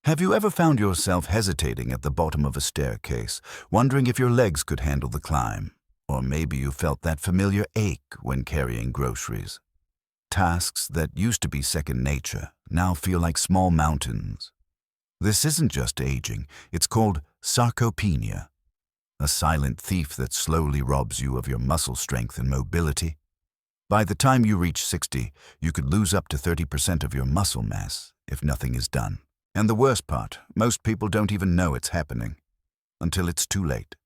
Have you ever found yourself hesitating at the bottom of a staircase, wondering if your legs could handle the climb? Or maybe you felt that familiar ache when carrying groceries. Tasks that used to be second nature now feel like small mountains. This isn't just aging, it's called sarcopenia, a silent thief that slowly robs you of your muscle strength and mobility. By the time you reach 60, you could lose up to 30% of your muscle mass if nothing is done. And the worst part, most people don't even know it's happening until it's too late.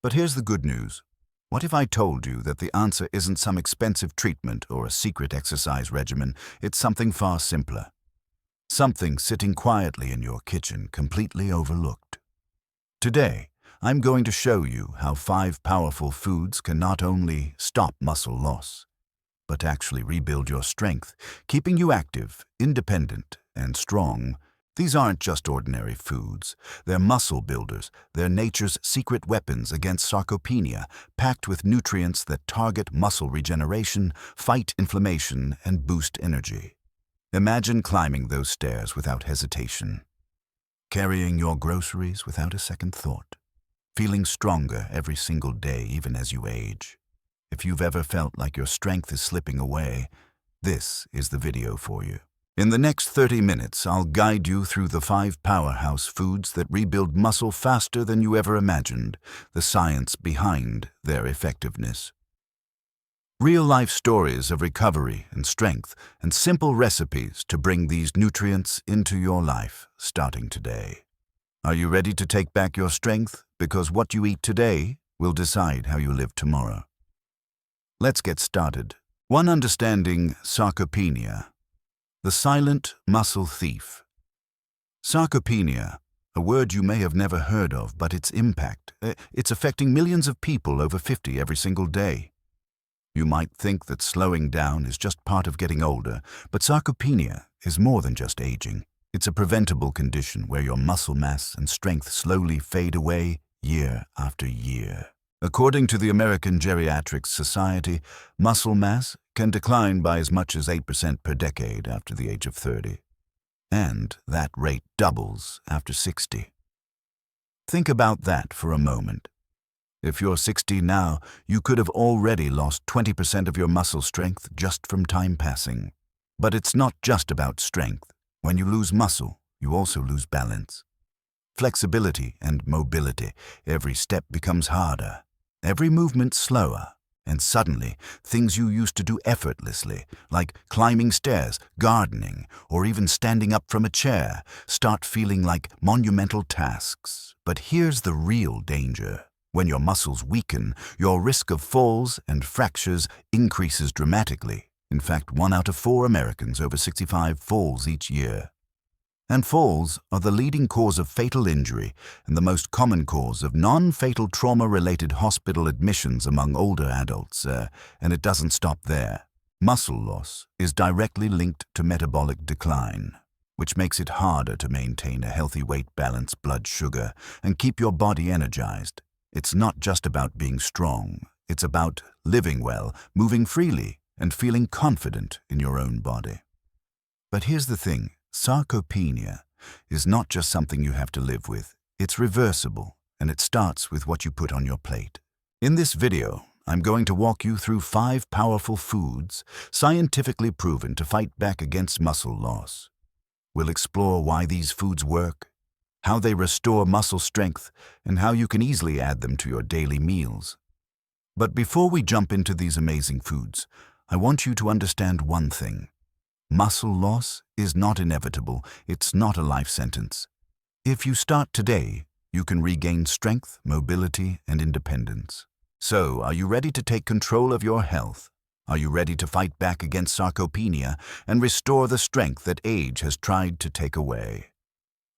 But here's the good news. What if I told you that the answer isn't some expensive treatment or a secret exercise regimen? It's something far simpler. Something sitting quietly in your kitchen, completely overlooked. Today, I'm going to show you how 5 powerful foods can not only stop muscle loss, but actually rebuild your strength, keeping you active, independent, and strong. These aren't just ordinary foods. They're muscle builders. They're nature's secret weapons against sarcopenia, packed with nutrients that target muscle regeneration, fight inflammation, and boost energy. Imagine climbing those stairs without hesitation, carrying your groceries without a second thought, feeling stronger every single day even as you age. If you've ever felt like your strength is slipping away, this is the video for you. In the next 30 minutes, I'll guide you through the 5 powerhouse foods that rebuild muscle faster than you ever imagined, the science behind their effectiveness. Real-life stories of recovery and strength, and simple recipes to bring these nutrients into your life, starting today. Are you ready to take back your strength? Because what you eat today will decide how you live tomorrow. Let's get started. 1. Understanding sarcopenia. The silent muscle thief. Sarcopenia, a word you may have never heard of, but its impact, it's affecting millions of people over 50 every single day. You might think that slowing down is just part of getting older, but sarcopenia is more than just aging. It's a preventable condition where your muscle mass and strength slowly fade away year after year. According to the American Geriatrics Society, muscle mass can decline by as much as 8% per decade after the age of 30. And that rate doubles after 60. Think about that for a moment. If you're 60 now, you could have already lost 20% of your muscle strength just from time passing. But it's not just about strength. When you lose muscle, you also lose balance. Flexibility and mobility. Every step becomes harder. Every movement slower, and suddenly, things you used to do effortlessly, like climbing stairs, gardening, or even standing up from a chair, start feeling like monumental tasks. But here's the real danger. When your muscles weaken, your risk of falls and fractures increases dramatically. In fact, 1 out of 4 Americans over 65 falls each year. And falls are the leading cause of fatal injury and the most common cause of non-fatal trauma-related hospital admissions among older adults, and it doesn't stop there. Muscle loss is directly linked to metabolic decline, which makes it harder to maintain a healthy weight balance, blood sugar, and keep your body energized. It's not just about being strong, it's about living well, moving freely, and feeling confident in your own body. But here's the thing. Sarcopenia is not just something you have to live with. It's reversible, and it starts with what you put on your plate. In this video, I'm going to walk you through 5 powerful foods scientifically proven to fight back against muscle loss. We'll explore why these foods work, how they restore muscle strength, and how you can easily add them to your daily meals. But before we jump into these amazing foods, I want you to understand one thing. Muscle loss is not inevitable. It's not a life sentence. If you start today, you can regain strength, mobility, and independence. So, are you ready to take control of your health? Are you ready to fight back against sarcopenia and restore the strength that age has tried to take away?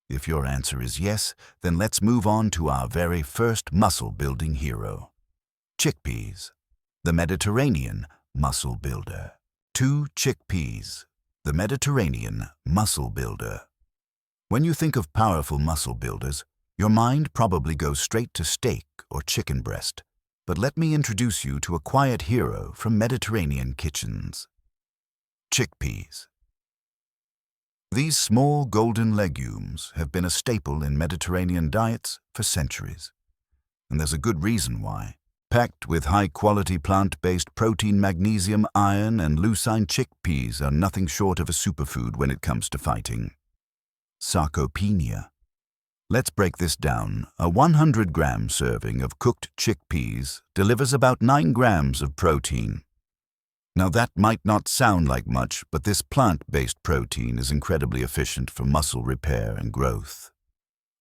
If your answer is yes, then let's move on to our very first muscle-building hero. Chickpeas, the Mediterranean muscle builder. 2 chickpeas. The Mediterranean muscle builder. When you think of powerful muscle builders, your mind probably goes straight to steak or chicken breast. But let me introduce you to a quiet hero from Mediterranean kitchens. Chickpeas. These small golden legumes have been a staple in Mediterranean diets for centuries. And there's a good reason why. Packed with high-quality plant-based protein, magnesium, iron, and leucine, chickpeas are nothing short of a superfood when it comes to fighting Sarcopenia. Let's break this down. A 100-gram serving of cooked chickpeas delivers about 9 grams of protein. Now that might not sound like much, but this plant-based protein is incredibly efficient for muscle repair and growth.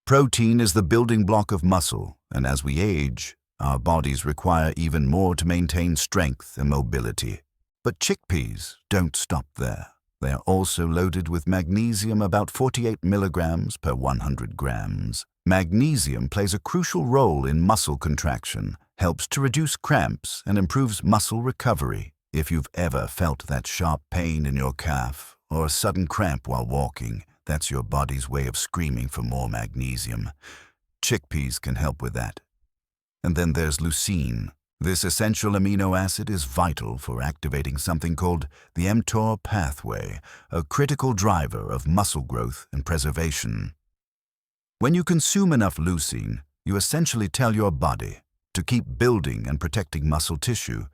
Protein is the building block of muscle, and as we age, our bodies require even more to maintain strength and mobility. But chickpeas don't stop there. They are also loaded with magnesium, about 48 milligrams per 100 grams. Magnesium plays a crucial role in muscle contraction, helps to reduce cramps, and improves muscle recovery. If you've ever felt that sharp pain in your calf or a sudden cramp while walking, that's your body's way of screaming for more magnesium. Chickpeas can help with that. And then there's leucine. This essential amino acid is vital for activating something called the mTOR pathway, a critical driver of muscle growth and preservation. When you consume enough leucine, you essentially tell your body to keep building and protecting muscle tissue,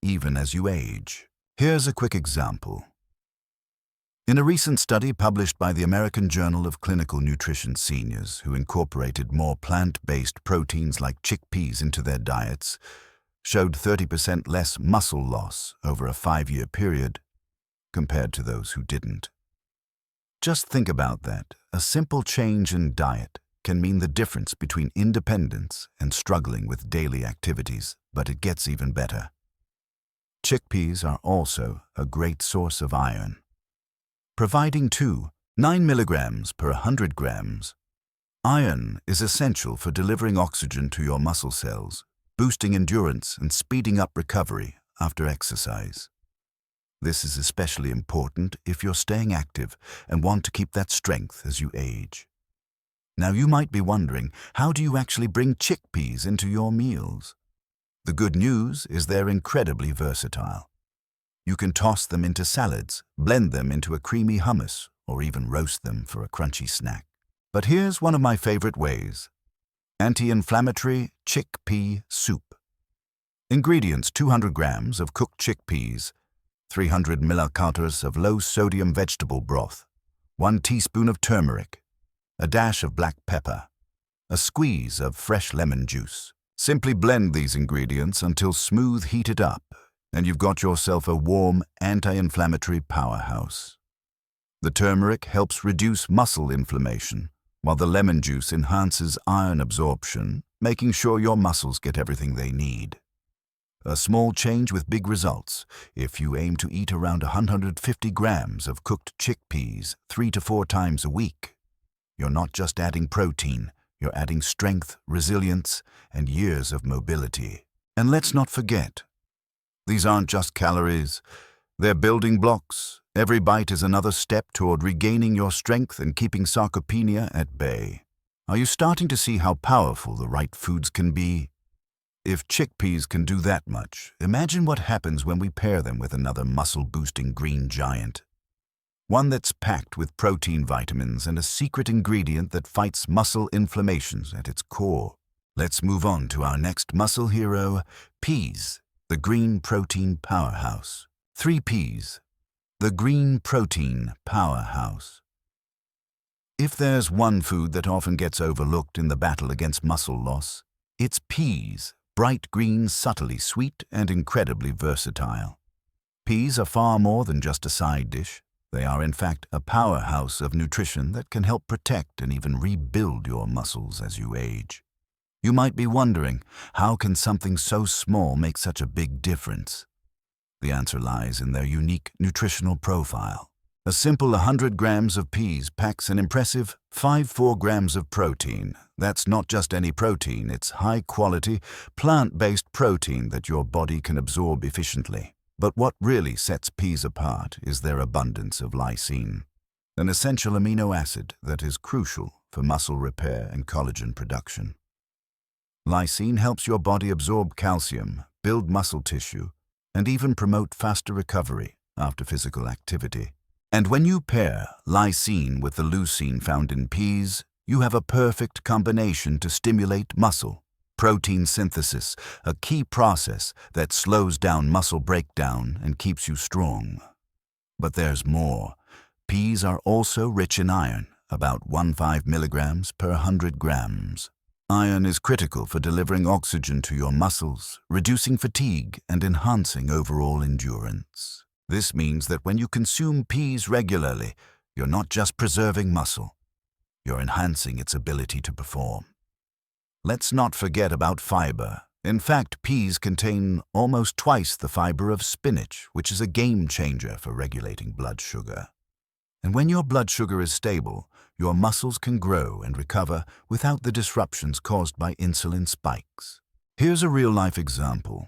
even as you age. Here's a quick example. In a recent study published by the American Journal of Clinical Nutrition, seniors who incorporated more plant-based proteins like chickpeas into their diets showed 30% less muscle loss over a 5-year period compared to those who didn't. Just think about that. A simple change in diet can mean the difference between independence and struggling with daily activities, but it gets even better. Chickpeas are also a great source of iron, providing 9 milligrams per 100 grams. Iron is essential for delivering oxygen to your muscle cells, boosting endurance and speeding up recovery after exercise. This is especially important if you're staying active and want to keep that strength as you age. Now you might be wondering, how do you actually bring chickpeas into your meals? The good news is they're incredibly versatile. You can toss them into salads, blend them into a creamy hummus, or even roast them for a crunchy snack. But here's one of my favorite ways: anti-inflammatory chickpea soup. Ingredients: 200 grams of cooked chickpeas, 300 milliliters of low-sodium vegetable broth, 1 teaspoon of turmeric, a dash of black pepper, a squeeze of fresh lemon juice. Simply blend these ingredients until smooth, heated up, and you've got yourself a warm, anti-inflammatory powerhouse. The turmeric helps reduce muscle inflammation, while the lemon juice enhances iron absorption, making sure your muscles get everything they need. A small change with big results. If you aim to eat around 150 grams of cooked chickpeas 3 to 4 times a week, you're not just adding protein, you're adding strength, resilience, and years of mobility. And let's not forget, these aren't just calories, they're building blocks. Every bite is another step toward regaining your strength and keeping sarcopenia at bay. Are you starting to see how powerful the right foods can be? If chickpeas can do that much, imagine what happens when we pair them with another muscle-boosting green giant. One that's packed with protein, vitamins, and a secret ingredient that fights muscle inflammations at its core. Let's move on to our next muscle hero, peas, the green protein powerhouse. 3 peas, the green protein powerhouse. If there's one food that often gets overlooked in the battle against muscle loss, it's peas. Bright green, subtly sweet, and incredibly versatile. Peas are far more than just a side dish. They are, in fact, a powerhouse of nutrition that can help protect and even rebuild your muscles as you age. You might be wondering, how can something so small make such a big difference? The answer lies in their unique nutritional profile. A simple 100 grams of peas packs an impressive 4 grams of protein. That's not just any protein, it's high-quality, plant-based protein that your body can absorb efficiently. But what really sets peas apart is their abundance of lysine, an essential amino acid that is crucial for muscle repair and collagen production. Lysine helps your body absorb calcium, build muscle tissue, and even promote faster recovery after physical activity. And when you pair lysine with the leucine found in peas, you have a perfect combination to stimulate muscle protein synthesis, a key process that slows down muscle breakdown and keeps you strong. But there's more. Peas are also rich in iron, about 15 milligrams per 100 grams. Iron is critical for delivering oxygen to your muscles, reducing fatigue, and enhancing overall endurance. This means that when you consume peas regularly, you're not just preserving muscle, you're enhancing its ability to perform. Let's not forget about fiber. In fact, peas contain almost twice the fiber of spinach, which is a game changer for regulating blood sugar. And when your blood sugar is stable, your muscles can grow and recover without the disruptions caused by insulin spikes. Here's a real-life example.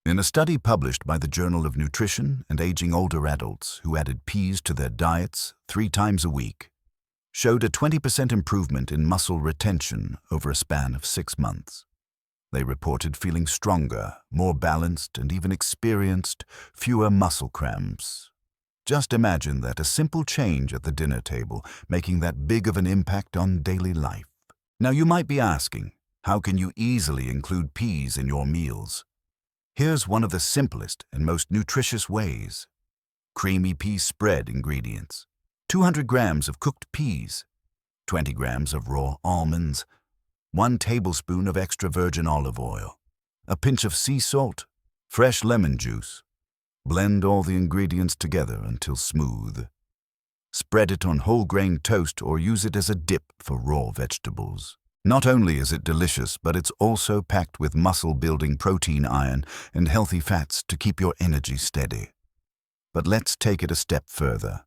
In a study published by the Journal of Nutrition and Aging Older Adults who added peas to their diets 3 times a week, showed a 20% improvement in muscle retention over a span of 6 months. They reported feeling stronger, more balanced, and even experienced fewer muscle cramps. Just imagine that, a simple change at the dinner table, making that big of an impact on daily life. Now you might be asking, how can you easily include peas in your meals? Here's one of the simplest and most nutritious ways. Creamy pea spread ingredients. 200 grams of cooked peas, 20 grams of raw almonds, 1 tablespoon of extra virgin olive oil, a pinch of sea salt, fresh lemon juice. Blend all the ingredients together until smooth. Spread it on whole grain toast or use it as a dip for raw vegetables. Not only is it delicious, but it's also packed with muscle-building protein, iron, and healthy fats to keep your energy steady. But let's take it a step further.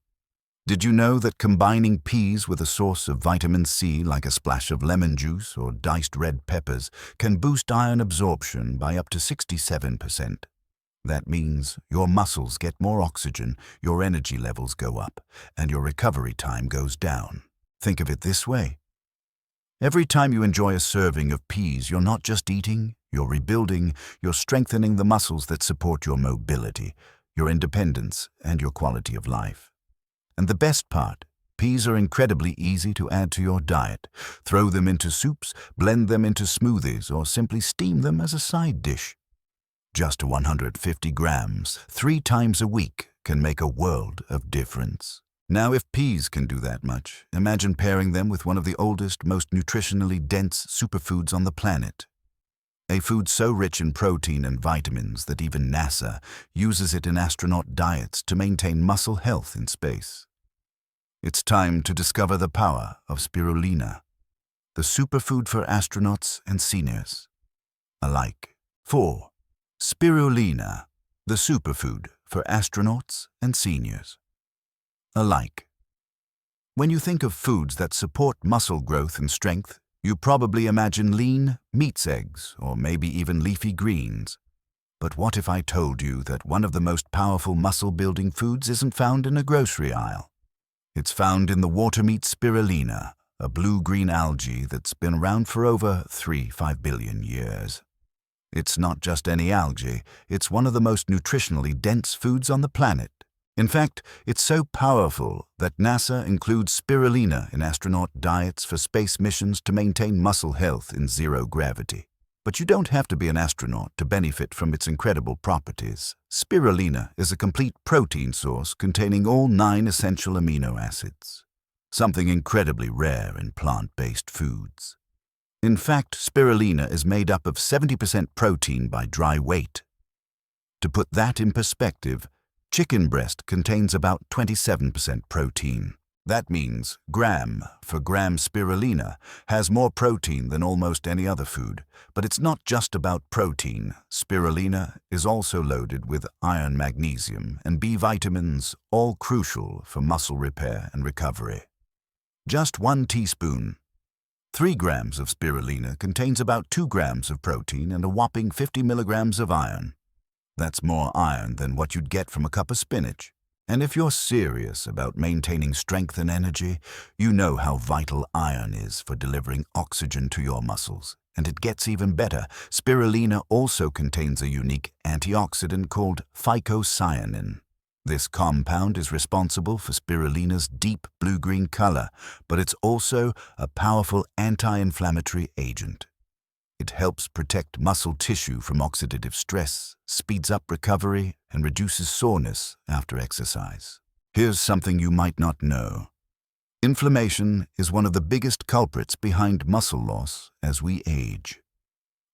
Did you know that combining peas with a source of vitamin C like a splash of lemon juice or diced red peppers can boost iron absorption by up to 67%? That means your muscles get more oxygen, your energy levels go up, and your recovery time goes down. Think of it this way. Every time you enjoy a serving of peas, you're not just eating, you're rebuilding, you're strengthening the muscles that support your mobility, your independence, and your quality of life. And the best part, peas are incredibly easy to add to your diet. Throw them into soups, blend them into smoothies, or simply steam them as a side dish. Just 150 grams, 3 times a week, can make a world of difference. Now, if peas can do that much, imagine pairing them with one of the oldest, most nutritionally dense superfoods on the planet. A food so rich in protein and vitamins that even NASA uses it in astronaut diets to maintain muscle health in space. It's time to discover the power of spirulina, the superfood for astronauts and seniors alike. 4. Spirulina, the superfood for astronauts and seniors alike. When you think of foods that support muscle growth and strength, you probably imagine lean meats, eggs, or maybe even leafy greens. But what if I told you that one of the most powerful muscle-building foods isn't found in a grocery aisle? It's found in the water meat spirulina, a blue-green algae that's been around for over 5 billion years. It's not just any algae, it's one of the most nutritionally dense foods on the planet. In fact, it's so powerful that NASA includes spirulina in astronaut diets for space missions to maintain muscle health in zero gravity. But you don't have to be an astronaut to benefit from its incredible properties. Spirulina is a complete protein source containing all 9 essential amino acids, something incredibly rare in plant-based foods. In fact, spirulina is made up of 70% protein by dry weight. To put that in perspective, chicken breast contains about 27% protein. That means gram for gram spirulina has more protein than almost any other food. But it's not just about protein. Spirulina is also loaded with iron, magnesium, and B vitamins, all crucial for muscle repair and recovery. Just 1 teaspoon. 3 grams of spirulina contains about 2 grams of protein and a whopping 50 milligrams of iron. That's more iron than what you'd get from a cup of spinach. And if you're serious about maintaining strength and energy, you know how vital iron is for delivering oxygen to your muscles. And it gets even better. Spirulina also contains a unique antioxidant called phycocyanin. This compound is responsible for spirulina's deep blue-green color, but it's also a powerful anti-inflammatory agent. It helps protect muscle tissue from oxidative stress, speeds up recovery, and reduces soreness after exercise. Here's something you might not know. Inflammation is one of the biggest culprits behind muscle loss as we age.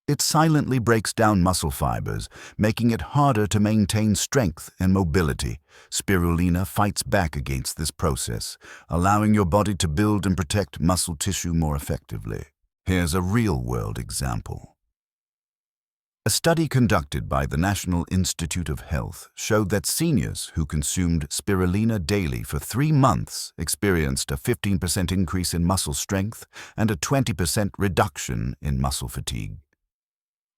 It silently breaks down muscle fibers, making it harder to maintain strength and mobility. Spirulina fights back against this process, allowing your body to build and protect muscle tissue more effectively. Here's a real-world example. A study conducted by the National Institute of Health showed that seniors who consumed spirulina daily for 3 months experienced a 15% increase in muscle strength and a 20% reduction in muscle fatigue.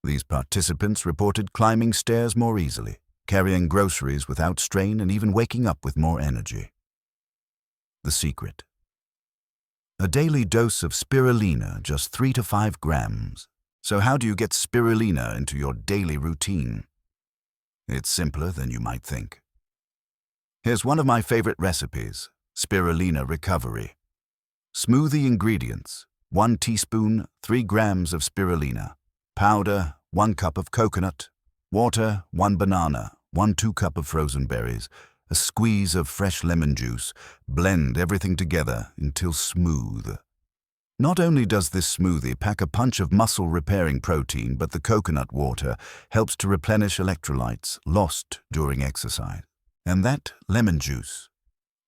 These participants reported climbing stairs more easily, carrying groceries without strain, and even waking up with more energy. The secret: a daily dose of spirulina, just 3 to 5 grams. So how do you get spirulina into your daily routine? It's simpler than you might think. Here's one of my favorite recipes: spirulina recovery. Smoothie ingredients: 1 teaspoon, 3 grams of spirulina. Powder, 1 cup of coconut. Water, 1 banana, 1/2 cup of frozen berries. A squeeze of fresh lemon juice. Blend everything together until smooth. Not only does this smoothie pack a punch of muscle-repairing protein, but the coconut water helps to replenish electrolytes lost during exercise. And that lemon juice,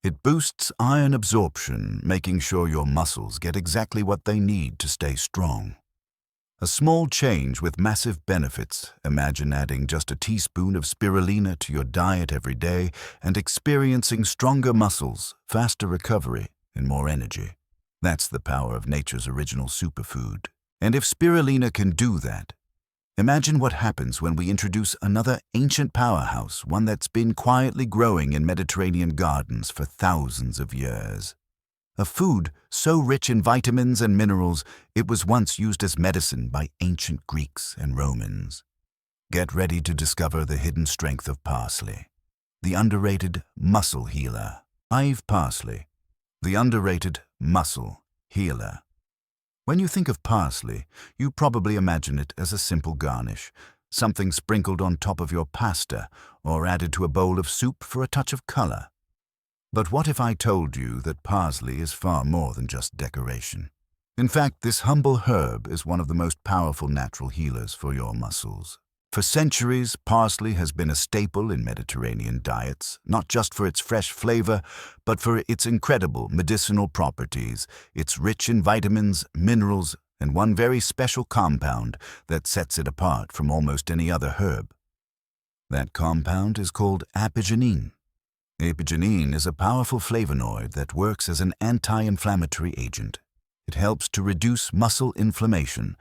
it boosts iron absorption, making sure your muscles get exactly what they need to stay strong. A small change with massive benefits. Imagine adding just a teaspoon of spirulina to your diet every day and experiencing stronger muscles, faster recovery, and more energy. That's the power of nature's original superfood. And if spirulina can do that, imagine what happens when we introduce another ancient powerhouse, one that's been quietly growing in Mediterranean gardens for thousands of years. A food so rich in vitamins and minerals, it was once used as medicine by ancient Greeks and Romans. Get ready to discover the hidden strength of parsley, the underrated muscle healer. Parsley, the underrated muscle healer. When you think of parsley, you probably imagine it as a simple garnish, something sprinkled on top of your pasta or added to a bowl of soup for a touch of color. But what if I told you that parsley is far more than just decoration? In fact, this humble herb is one of the most powerful natural healers for your muscles. For centuries, parsley has been a staple in Mediterranean diets, not just for its fresh flavor, but for its incredible medicinal properties. It's rich in vitamins, minerals, and one very special compound that sets it apart from almost any other herb. That compound is called apigenin. Apigenin is a powerful flavonoid that works as an anti-inflammatory agent. It helps to reduce muscle inflammation,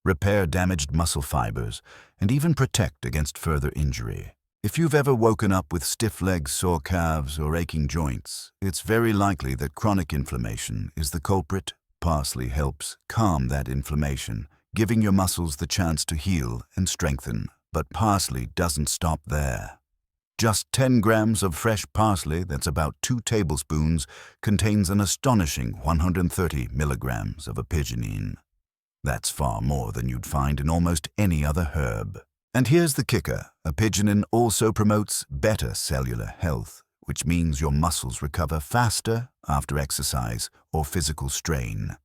repair damaged muscle fibers, and even protect against further injury. If you've ever woken up with stiff legs, sore calves, or aching joints, it's very likely that chronic inflammation is the culprit. Parsley helps calm that inflammation, giving your muscles the chance to heal and strengthen. But parsley doesn't stop there. Just 10 grams of fresh parsley, that's about 2 tablespoons, contains an astonishing 130 milligrams of apigenin. That's far more than you'd find in almost any other herb. And here's the kicker: apigenin also promotes better cellular health, which means your muscles recover faster after exercise or physical strain.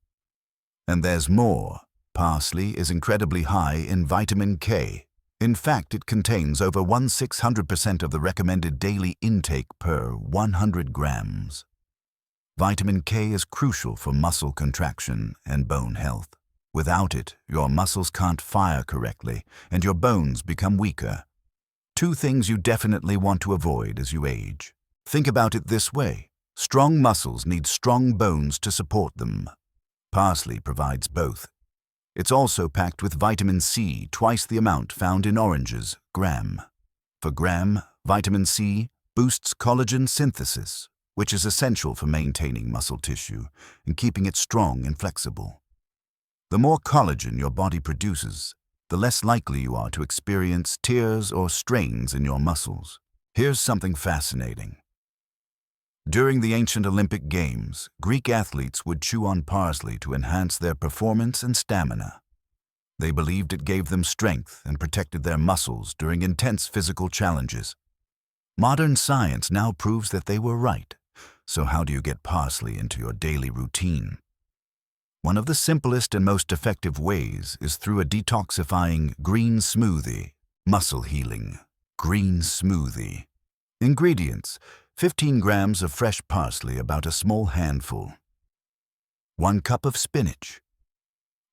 And there's more. Parsley is incredibly high in vitamin K. In fact, it contains over 1/600% of the recommended daily intake per 100 grams. Vitamin K is crucial for muscle contraction and bone health. Without it, your muscles can't fire correctly, and your bones become weaker. 2 things you definitely want to avoid as you age. Think about it this way: strong muscles need strong bones to support them. Parsley provides both. It's also packed with vitamin C, twice the amount found in oranges, gram. For gram, vitamin C boosts collagen synthesis, which is essential for maintaining muscle tissue and keeping it strong and flexible. The more collagen your body produces, the less likely you are to experience tears or strains in your muscles. Here's something fascinating. During the ancient Olympic Games, Greek athletes would chew on parsley to enhance their performance and stamina. They believed it gave them strength and protected their muscles during intense physical challenges. Modern science now proves that they were right. So how do you get parsley into your daily routine? One of the simplest and most effective ways is through a detoxifying green smoothie. Muscle healing. Green smoothie. Ingredients: 15 grams of fresh parsley, about a small handful. 1 cup of spinach.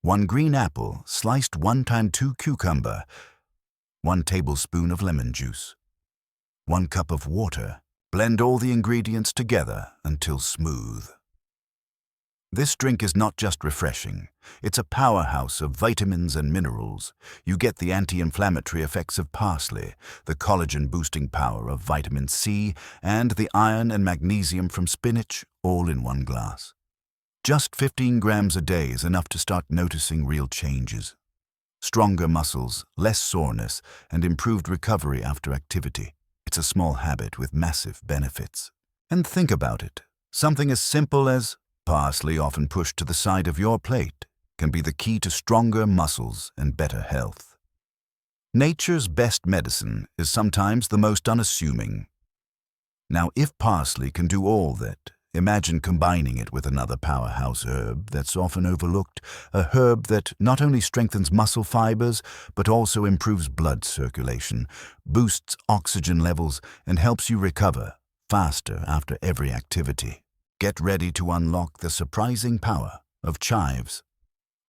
1 green apple, sliced 1x2 cucumber. 1 tablespoon of lemon juice. 1 cup of water. Blend all the ingredients together until smooth. This drink is not just refreshing, it's a powerhouse of vitamins and minerals. You get the anti-inflammatory effects of parsley, the collagen-boosting power of vitamin C, and the iron and magnesium from spinach, all in one glass. Just 15 grams a day is enough to start noticing real changes. Stronger muscles, less soreness, and improved recovery after activity. It's a small habit with massive benefits. And think about it. Something as simple as parsley, often pushed to the side of your plate, can be the key to stronger muscles and better health. Nature's best medicine is sometimes the most unassuming. Now, if parsley can do all that, imagine combining it with another powerhouse herb that's often overlooked, a herb that not only strengthens muscle fibers, but also improves blood circulation, boosts oxygen levels, and helps you recover faster after every activity. Get ready to unlock the surprising power of chives.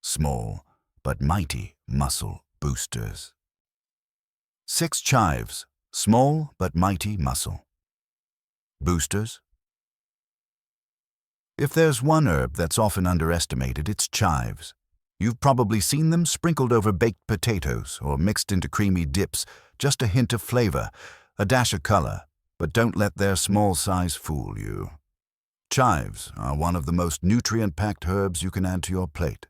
Small but mighty muscle boosters. 6 chives, small but mighty muscle boosters. If there's one herb that's often underestimated, it's chives. You've probably seen them sprinkled over baked potatoes or mixed into creamy dips, just a hint of flavor, a dash of color, but don't let their small size fool you. Chives are one of the most nutrient-packed herbs you can add to your plate,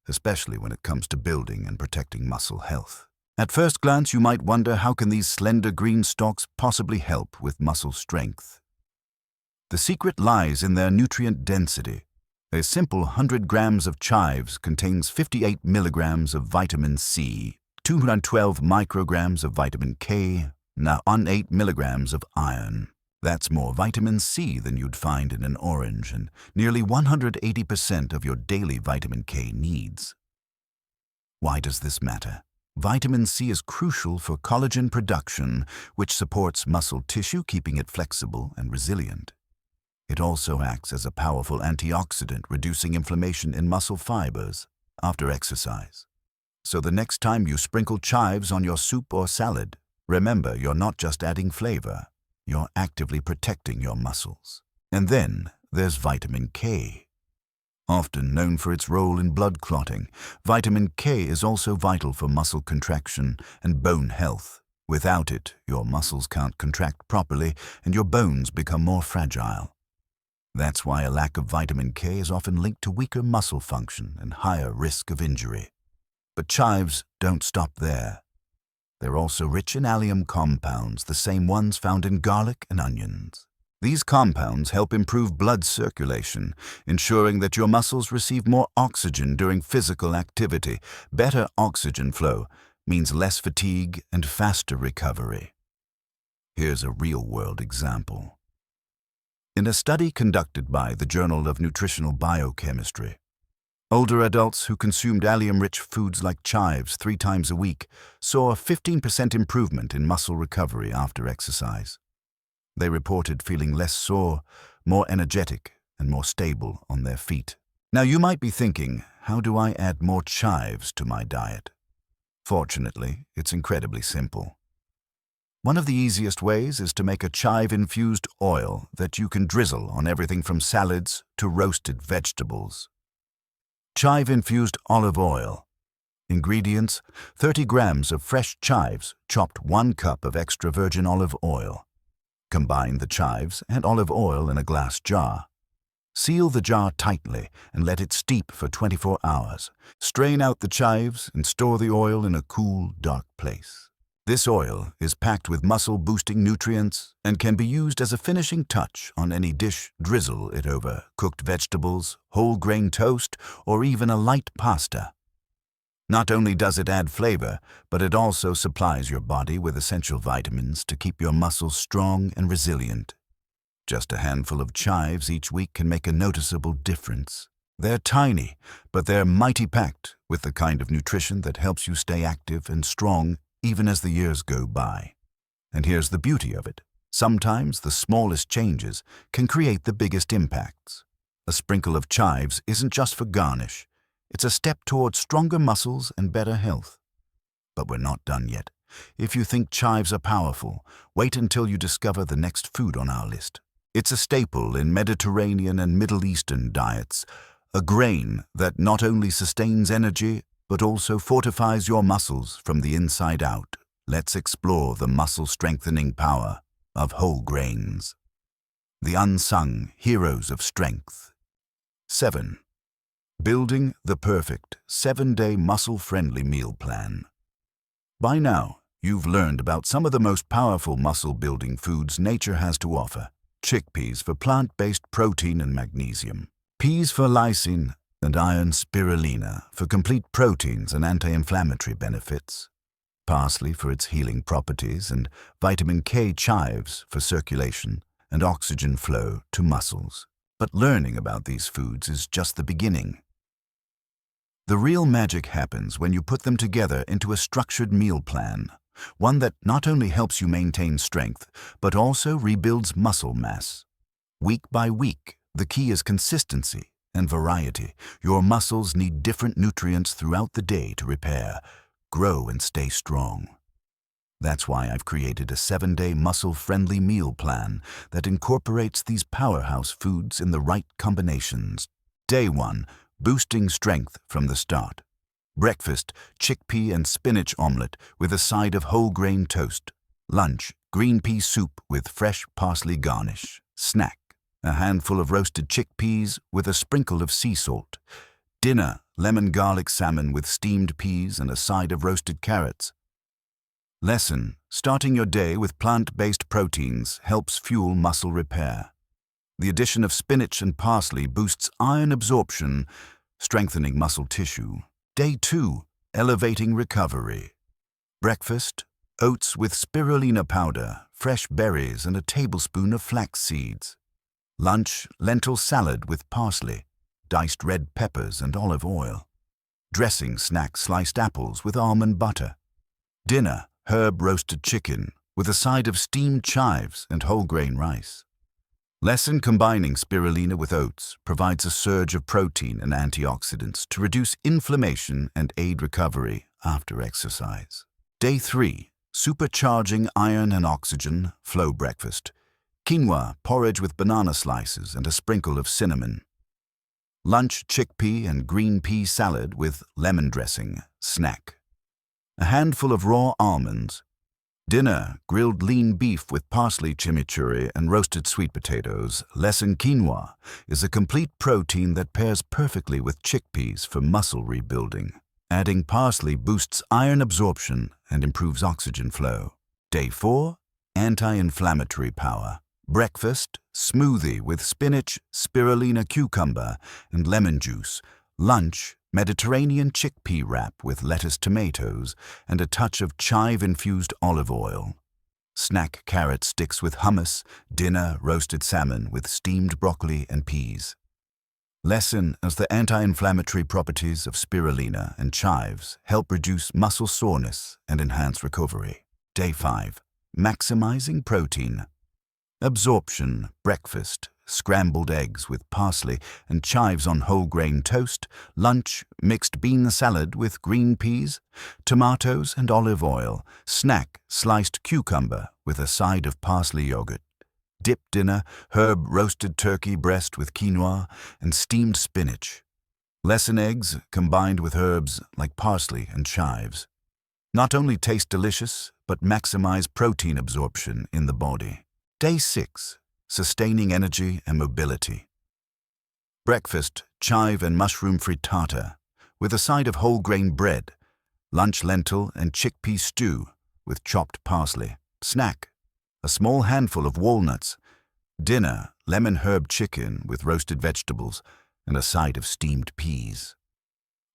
especially when it comes to building and protecting muscle health. At first glance, you might wonder, how can these slender green stalks possibly help with muscle strength? The secret lies in their nutrient density. A simple 100 grams of chives contains 58 milligrams of vitamin C, 212 micrograms of vitamin K, and 8 milligrams of iron. That's more vitamin C than you'd find in an orange, and nearly 180% of your daily vitamin K needs. Why does this matter? Vitamin C is crucial for collagen production, which supports muscle tissue, keeping it flexible and resilient. It also acts as a powerful antioxidant, reducing inflammation in muscle fibers after exercise. So the next time you sprinkle chives on your soup or salad, remember, you're not just adding flavor, you're actively protecting your muscles. And then there's vitamin K. Often known for its role in blood clotting, vitamin K is also vital for muscle contraction and bone health. Without it, your muscles can't contract properly and your bones become more fragile. That's why a lack of vitamin K is often linked to weaker muscle function and higher risk of injury. But chives don't stop there. They're also rich in allium compounds, the same ones found in garlic and onions. These compounds help improve blood circulation, ensuring that your muscles receive more oxygen during physical activity. Better oxygen flow means less fatigue and faster recovery. Here's a real-world example. In a study conducted by the Journal of Nutritional Biochemistry, older adults who consumed allium-rich foods like chives 3 times a week saw a 15% improvement in muscle recovery after exercise. They reported feeling less sore, more energetic, and more stable on their feet. Now you might be thinking, how do I add more chives to my diet? Fortunately, it's incredibly simple. One of the easiest ways is to make a chive-infused oil that you can drizzle on everything from salads to roasted vegetables. Chive-infused olive oil. Ingredients: 30 grams of fresh chives, chopped 1 cup of extra virgin olive oil. Combine the chives and olive oil in a glass jar. Seal the jar tightly and let it steep for 24 hours. Strain out the chives and store the oil in a cool, dark place. This oil is packed with muscle-boosting nutrients and can be used as a finishing touch on any dish. Drizzle it over cooked vegetables, whole grain toast, or even a light pasta. Not only does it add flavor, but it also supplies your body with essential vitamins to keep your muscles strong and resilient. Just a handful of chives each week can make a noticeable difference. They're tiny, but they're mighty packed with the kind of nutrition that helps you stay active and strong even as the years go by. And here's the beauty of it. Sometimes the smallest changes can create the biggest impacts. A sprinkle of chives isn't just for garnish. It's a step towards stronger muscles and better health. But we're not done yet. If you think chives are powerful, wait until you discover the next food on our list. It's a staple in Mediterranean and Middle Eastern diets, a grain that not only sustains energy, but also fortifies your muscles from the inside out. Let's explore the muscle-strengthening power of whole grains. The unsung heroes of strength. 7. Building the perfect 7-day muscle-friendly meal plan. By now, you've learned about some of the most powerful muscle-building foods nature has to offer. Chickpeas for plant-based protein and magnesium. Peas for lysine and iron. Spirulina for complete proteins and anti-inflammatory benefits. Parsley for its healing properties, and vitamin K. Chives for circulation and oxygen flow to muscles. But learning about these foods is just the beginning. The real magic happens when you put them together into a structured meal plan, one that not only helps you maintain strength, but also rebuilds muscle mass. Week by week, the key is consistency and variety. Your muscles need different nutrients throughout the day to repair, grow, and stay strong. That's why I've created a 7-day muscle-friendly meal plan that incorporates these powerhouse foods in the right combinations. Day 1. Boosting strength from the start. Breakfast, chickpea and spinach omelette with a side of whole grain toast. Lunch, green pea soup with fresh parsley garnish. Snack, a handful of roasted chickpeas with a sprinkle of sea salt. Dinner, lemon garlic salmon with steamed peas and a side of roasted carrots. Lesson, starting your day with plant-based proteins helps fuel muscle repair. The addition of spinach and parsley boosts iron absorption, strengthening muscle tissue. Day 2, elevating recovery. Breakfast, oats with spirulina powder, fresh berries, and a tablespoon of flax seeds. Lunch, lentil salad with parsley, diced red peppers and olive oil. Dressing, snack, sliced apples with almond butter. Dinner, herb roasted chicken with a side of steamed chives and whole grain rice. Lesson, combining spirulina with oats provides a surge of protein and antioxidants to reduce inflammation and aid recovery after exercise. Day 3, supercharging iron and oxygen, flow breakfast. Quinoa, porridge with banana slices and a sprinkle of cinnamon. Lunch, chickpea and green pea salad with lemon dressing, snack. A handful of raw almonds. Dinner, grilled lean beef with parsley, chimichurri, and roasted sweet potatoes. Lesson, quinoa is a complete protein that pairs perfectly with chickpeas for muscle rebuilding. Adding parsley boosts iron absorption and improves oxygen flow. Day 4, anti-inflammatory power. Breakfast, smoothie with spinach, spirulina, cucumber, and lemon juice. Lunch, Mediterranean chickpea wrap with lettuce, tomatoes, and a touch of chive-infused olive oil. Snack, carrot sticks with hummus. Dinner, roasted salmon with steamed broccoli and peas. Lesson, as the anti-inflammatory properties of spirulina and chives help reduce muscle soreness and enhance recovery. Day 5, maximizing protein. Absorption, breakfast, scrambled eggs with parsley and chives on whole grain toast. Lunch, mixed bean salad with green peas, tomatoes and olive oil. Snack, sliced cucumber with a side of parsley yogurt. Dip dinner, herb roasted turkey breast with quinoa and steamed spinach. Lesson, eggs combined with herbs like parsley and chives not only taste delicious, but maximize protein absorption in the body. Day 6, sustaining energy and mobility. Breakfast, chive and mushroom frittata with a side of whole grain bread. Lunch, lentil and chickpea stew. with chopped parsley. Snack, a small handful of walnuts. Dinner, lemon herb chicken with roasted vegetables and a side of steamed peas.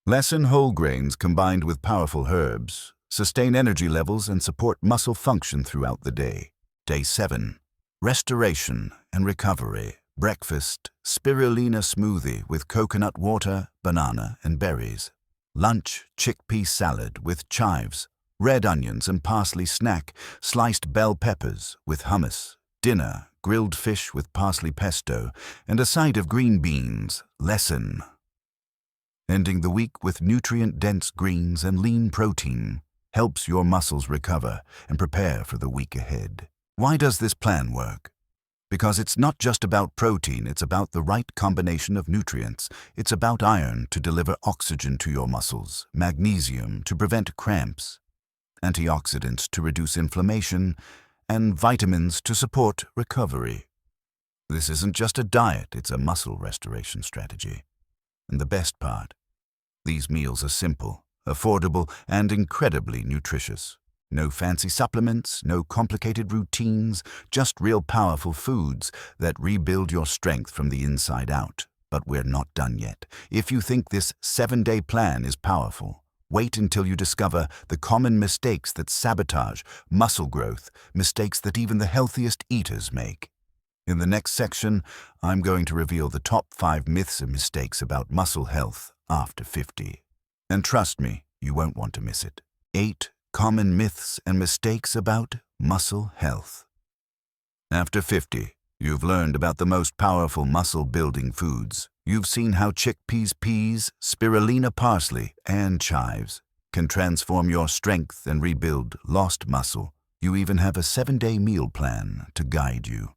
Lessen whole grains combined with powerful herbs, sustain energy levels and support muscle function throughout the day. Day 7. Restoration and recovery. Breakfast, spirulina smoothie with coconut water, banana and berries. Lunch, chickpea salad with chives, red onions and parsley snack, sliced bell peppers with hummus. Dinner, grilled fish with parsley pesto and a side of green beans. Lesson. Ending the week with nutrient-dense greens and lean protein helps your muscles recover and prepare for the week ahead. Why does this plan work? Because it's not just about protein, it's about the right combination of nutrients. It's about iron to deliver oxygen to your muscles, magnesium to prevent cramps, antioxidants to reduce inflammation, and vitamins to support recovery. This isn't just a diet, it's a muscle restoration strategy. And the best part, these meals are simple, affordable, and incredibly nutritious. No fancy supplements, no complicated routines, just real powerful foods that rebuild your strength from the inside out. But we're not done yet. If you think this 7-day plan is powerful, wait until you discover the common mistakes that sabotage muscle growth, mistakes that even the healthiest eaters make. In the next section, I'm going to reveal the top 5 myths and mistakes about muscle health after 50. And trust me, you won't want to miss it. 8 common myths and mistakes about muscle health. After 50, you've learned about the most powerful muscle-building foods. You've seen how chickpeas, peas, spirulina, parsley, and chives can transform your strength and rebuild lost muscle. You even have a 7-day meal plan to guide you.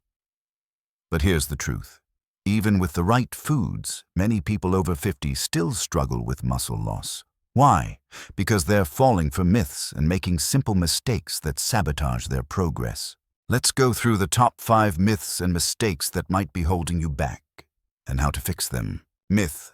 But here's the truth. Even with the right foods, many people over 50 still struggle with muscle loss. Why? Because they're falling for myths and making simple mistakes that sabotage their progress. Let's go through the top 5 myths and mistakes that might be holding you back and how to fix them. Myth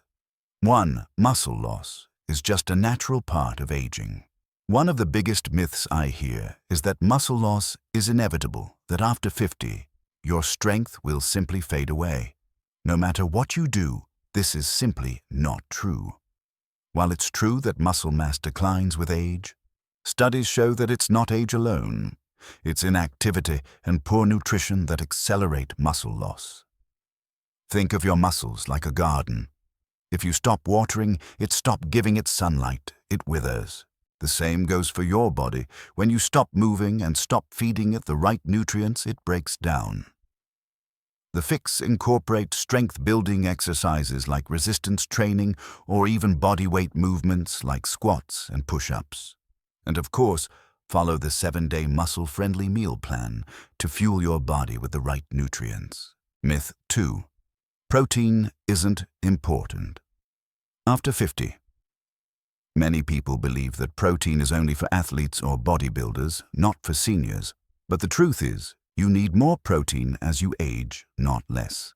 1. Muscle loss is just a natural part of aging. One of the biggest myths I hear is that muscle loss is inevitable, that after 50, your strength will simply fade away. No matter what you do, this is simply not true. While it's true that muscle mass declines with age, studies show that it's not age alone. It's inactivity and poor nutrition that accelerate muscle loss. Think of your muscles like a garden. If you stop watering, it stops giving it sunlight, it withers. The same goes for your body. When you stop moving and stop feeding it the right nutrients, it breaks down. The fix incorporates strength-building exercises like resistance training or even body weight movements like squats and push-ups. And of course, follow the 7-day muscle-friendly meal plan to fuel your body with the right nutrients. Myth 2. Protein isn't important. After 50. Many people believe that protein is only for athletes or bodybuilders, not for seniors. But the truth is, you need more protein as you age, not less.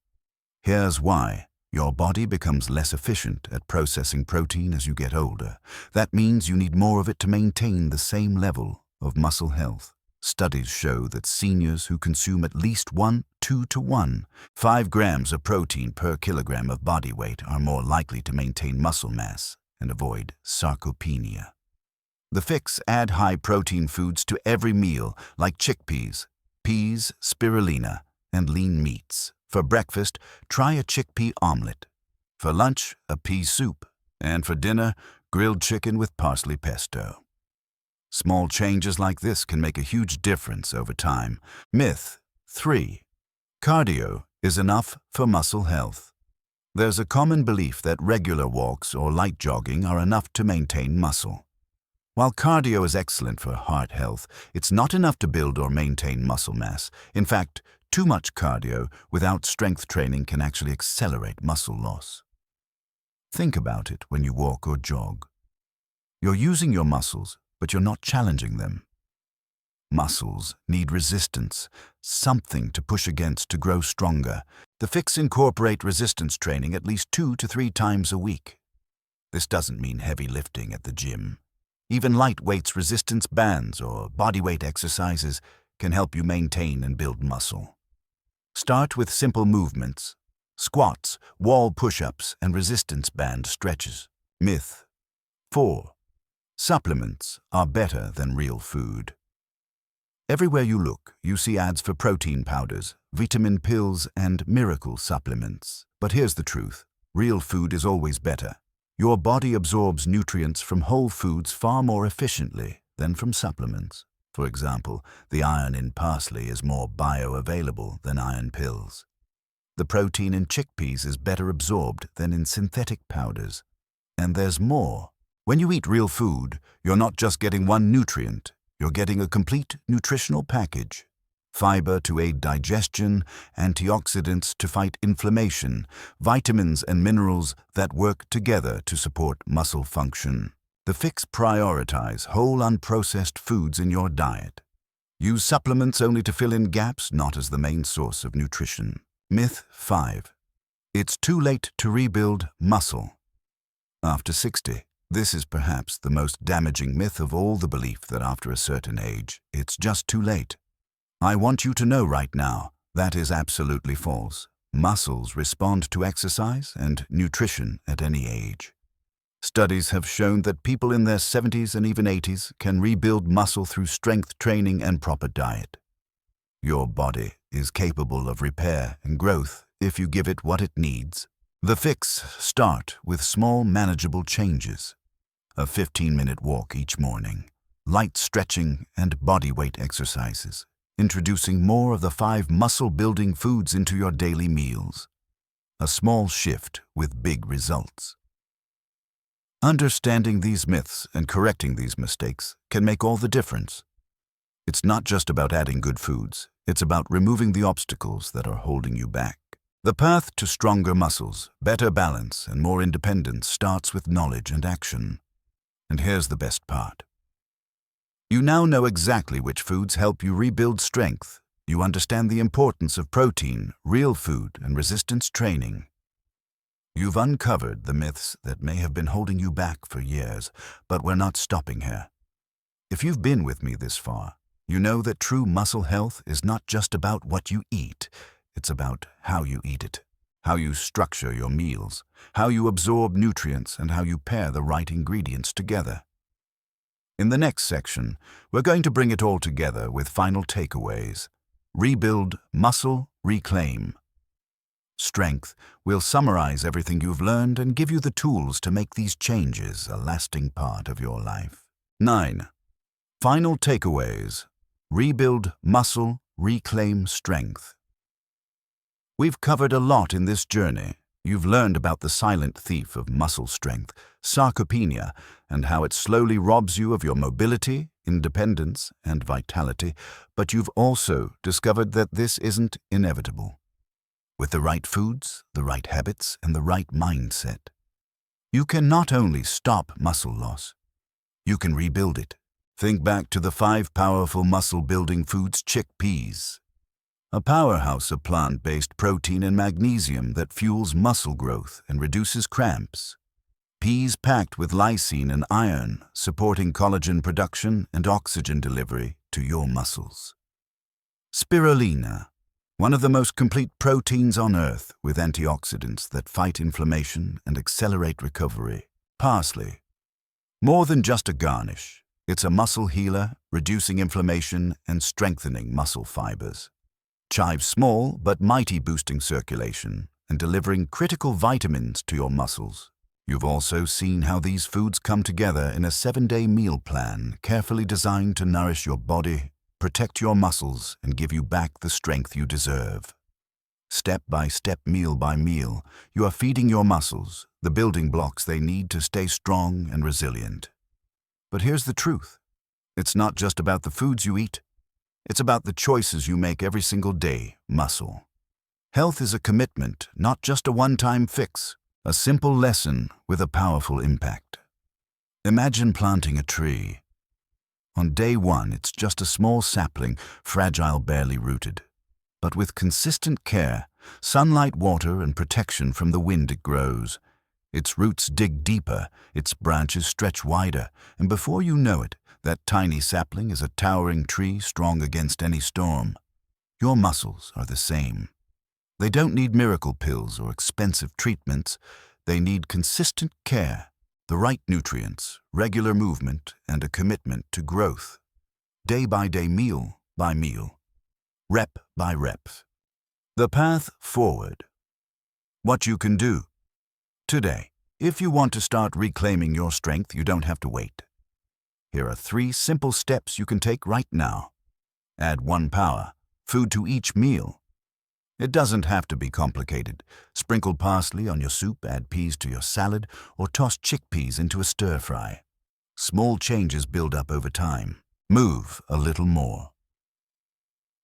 Here's why. Your body becomes less efficient at processing protein as you get older. That means you need more of it to maintain the same level of muscle health. Studies show that seniors who consume at least 2 to 1, 5 grams of protein per kilogram of body weight are more likely to maintain muscle mass and avoid sarcopenia. The fix: add high-protein foods to every meal like chickpeas, peas, spirulina, and lean meats. For breakfast, try a chickpea omelet. For lunch, a pea soup. And for dinner, grilled chicken with parsley pesto. Small changes like this can make a huge difference over time. Myth 3. Cardio is enough for muscle health. There's a common belief that regular walks or light jogging are enough to maintain muscle. While cardio is excellent for heart health, it's not enough to build or maintain muscle mass. In fact, too much cardio without strength training can actually accelerate muscle loss. Think about it when you walk or jog. You're using your muscles, but you're not challenging them. Muscles need resistance, something to push against to grow stronger. The fix incorporate resistance training at least 2 to 3 times a week. This doesn't mean heavy lifting at the gym. Even light weights resistance bands or bodyweight exercises can help you maintain and build muscle. Start with simple movements: squats, wall push-ups, and resistance band stretches. Myth 4. Supplements are better than real food. Everywhere you look, you see ads for protein powders, vitamin pills, and miracle supplements. But here's the truth: real food is always better. Your body absorbs nutrients from whole foods far more efficiently than from supplements. For example, the iron in parsley is more bioavailable than iron pills. The protein in chickpeas is better absorbed than in synthetic powders. And there's more. When you eat real food, you're not just getting one nutrient, you're getting a complete nutritional package. Fiber to aid digestion, antioxidants to fight inflammation, vitamins and minerals that work together to support muscle function. The Fix prioritize whole unprocessed foods in your diet. Use supplements only to fill in gaps, not as the main source of nutrition. Myth 5. It's too late to rebuild muscle after 60. This is perhaps the most damaging myth of all: the belief that after a certain age, it's just too late. I want you to know right now, that is absolutely false. Muscles respond to exercise and nutrition at any age. Studies have shown that people in their 70s and even 80s can rebuild muscle through strength training and proper diet. Your body is capable of repair and growth if you give it what it needs. The Fix start with small, manageable changes. A 15-minute walk each morning, light stretching, and body weight exercises. Introducing more of the 5 muscle-building foods into your daily meals. A small shift with big results. Understanding these myths and correcting these mistakes can make all the difference. It's not just about adding good foods, it's about removing the obstacles that are holding you back. The path to stronger muscles, better balance, and more independence starts with knowledge and action. And here's the best part. You now know exactly which foods help you rebuild strength. You understand the importance of protein, real food, and resistance training. You've uncovered the myths that may have been holding you back for years, but we're not stopping here. If you've been with me this far, you know that true muscle health is not just about what you eat, it's about how you eat it, how you structure your meals, how you absorb nutrients, and how you pair the right ingredients together. In the next section, we're going to bring it all together with final takeaways. Rebuild, muscle, reclaim. Strength. We'll summarize everything you've learned and give you the tools to make these changes a lasting part of your life. 9. Final takeaways. Rebuild, muscle, reclaim strength. We've covered a lot in this journey. You've learned about the silent thief of muscle strength, sarcopenia, and how it slowly robs you of your mobility, independence, and vitality, but you've also discovered that this isn't inevitable. With the right foods, the right habits, and the right mindset, you can not only stop muscle loss, you can rebuild it. Think back to the 5 powerful muscle-building foods: chickpeas, a powerhouse of plant-based protein and magnesium that fuels muscle growth and reduces cramps. Peas packed with lysine and iron, supporting collagen production and oxygen delivery to your muscles. Spirulina, one of the most complete proteins on Earth, with antioxidants that fight inflammation and accelerate recovery. Parsley, more than just a garnish, it's a muscle healer, reducing inflammation and strengthening muscle fibers. Chives, small but mighty, boosting circulation and delivering critical vitamins to your muscles. You've also seen how these foods come together in a 7-day meal plan, carefully designed to nourish your body, protect your muscles, and give you back the strength you deserve. Step by step, meal by meal, you are feeding your muscles the building blocks they need to stay strong and resilient. But here's the truth. It's not just about the foods you eat. It's about the choices you make every single day. Muscle health is a commitment, not just a one-time fix. A simple lesson with a powerful impact. Imagine planting a tree. On day 1, it's just a small sapling, fragile, barely rooted. But with consistent care, sunlight, water, and protection from the wind, it grows. Its roots dig deeper, its branches stretch wider, and before you know it, that tiny sapling is a towering tree strong against any storm. Your muscles are the same. They don't need miracle pills or expensive treatments. They need consistent care, the right nutrients, regular movement, and a commitment to growth. Day by day, meal by meal, rep by rep. The path forward. What you can do. Today, if you want to start reclaiming your strength, you don't have to wait. Here are 3 simple steps you can take right now. Add 1 power, food to each meal. It doesn't have to be complicated. Sprinkle parsley on your soup, add peas to your salad, or toss chickpeas into a stir-fry. Small changes build up over time. Move a little more.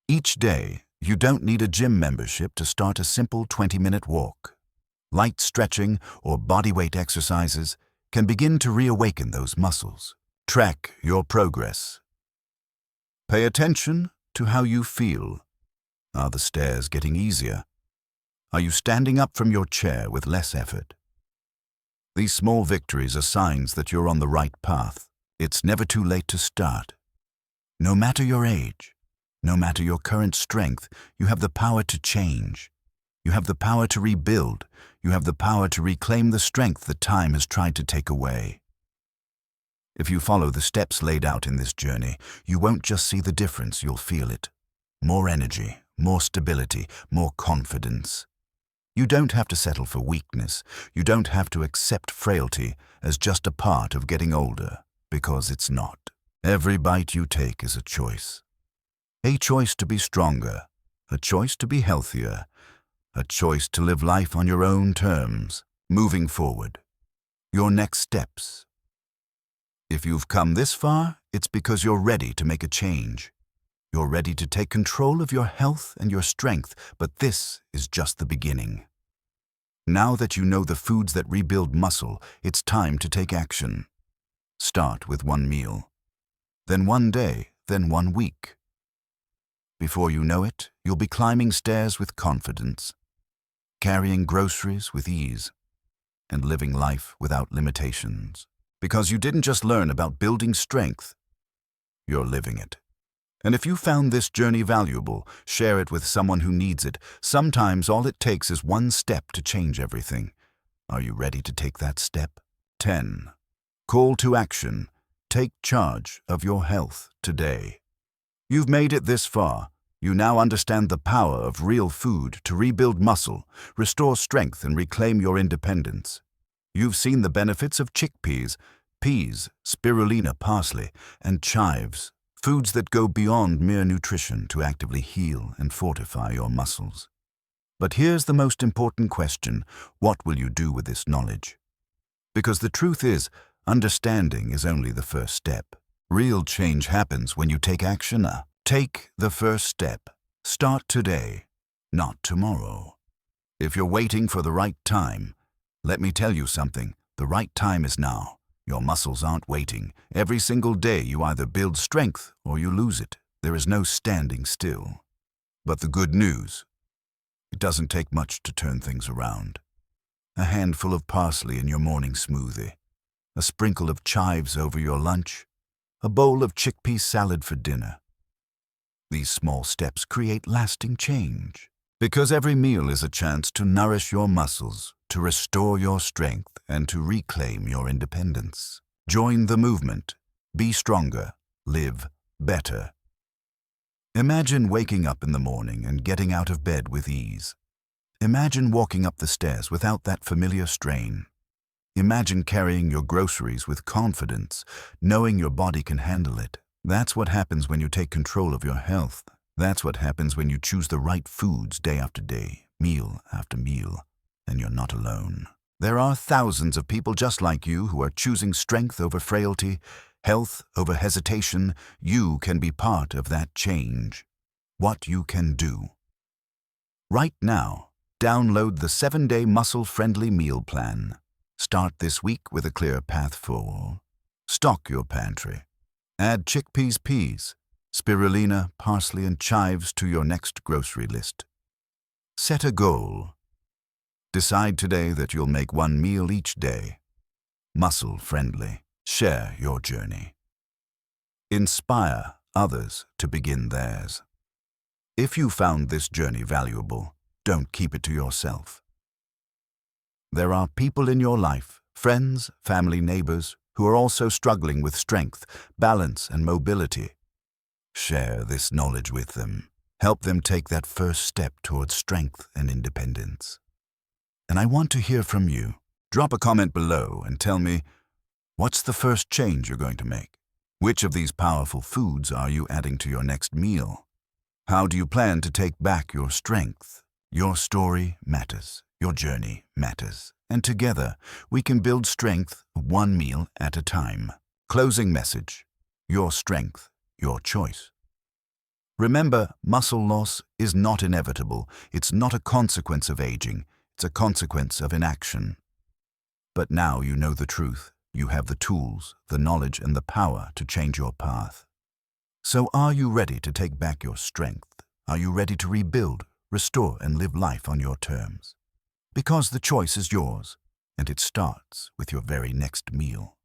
Each day, you don't need a gym membership to start a simple 20-minute walk. Light stretching or bodyweight exercises can begin to reawaken those muscles. Track your progress. Pay attention to how you feel. Are the stairs getting easier? Are you standing up from your chair with less effort? These small victories are signs that you're on the right path. It's never too late to start. No matter your age, no matter your current strength, you have the power to change. You have the power to rebuild. You have the power to reclaim the strength that time has tried to take away. If you follow the steps laid out in this journey, you won't just see the difference, you'll feel it. More energy, more stability, more confidence. You don't have to settle for weakness. You don't have to accept frailty as just a part of getting older, because it's not. Every bite you take is a choice. A choice to be stronger, a choice to be healthier, a choice to live life on your own terms, moving forward. Your next steps. If you've come this far, it's because you're ready to make a change. You're ready to take control of your health and your strength, but this is just the beginning. Now that you know the foods that rebuild muscle, it's time to take action. Start with 1 meal, then 1 day, then 1 week. Before you know it, you'll be climbing stairs with confidence, carrying groceries with ease, and living life without limitations. Because you didn't just learn about building strength, you're living it. And if you found this journey valuable, share it with someone who needs it. Sometimes all it takes is 1 step to change everything. Are you ready to take that step? 10. Call to action. Take charge of your health today. You've made it this far. You now understand the power of real food to rebuild muscle, restore strength, and reclaim your independence. You've seen the benefits of chickpeas, peas, spirulina, parsley, and chives, foods that go beyond mere nutrition to actively heal and fortify your muscles. But here's the most important question: what will you do with this knowledge? Because the truth is, understanding is only the first step. Real change happens when you take action. Take the first step. Start today, not tomorrow. If you're waiting for the right time, let me tell you something. The right time is now. Your muscles aren't waiting. Every single day you either build strength or you lose it. There is no standing still. But the good news, it doesn't take much to turn things around. A handful of parsley in your morning smoothie, a sprinkle of chives over your lunch, a bowl of chickpea salad for dinner. These small steps create lasting change, because every meal is a chance to nourish your muscles, to restore your strength, and to reclaim your independence. Join the movement. Be stronger. Live better. Imagine waking up in the morning and getting out of bed with ease. Imagine walking up the stairs without that familiar strain. Imagine carrying your groceries with confidence, knowing your body can handle it. That's what happens when you take control of your health. That's what happens when you choose the right foods day after day, meal after meal, and you're not alone. There are thousands of people just like you who are choosing strength over frailty, health over hesitation. You can be part of that change. What you can do. Right now, download the 7-day muscle-friendly meal plan. Start this week with a clear path forward. Stock your pantry. Add chickpeas, peas, spirulina, parsley, and chives to your next grocery list. Set a goal. Decide today that you'll make one meal each day. Muscle-friendly. Share your journey. Inspire others to begin theirs. If you found this journey valuable, don't keep it to yourself. There are people in your life, friends, family, neighbors, who are also struggling with strength, balance, and mobility. Share this knowledge with them. Help them take that first step towards strength and independence. And I want to hear from you. Drop a comment below and tell me, what's the first change you're going to make? Which of these powerful foods are you adding to your next meal? How do you plan to take back your strength? Your story matters. Your journey matters. And together, we can build strength one meal at a time. Closing message. Your strength, your choice. Remember, muscle loss is not inevitable. It's not a consequence of aging. It's a consequence of inaction. But now you know the truth. You have the tools, the knowledge, and the power to change your path. So are you ready to take back your strength? Are you ready to rebuild, restore, and live life on your terms? Because the choice is yours, and it starts with your very next meal.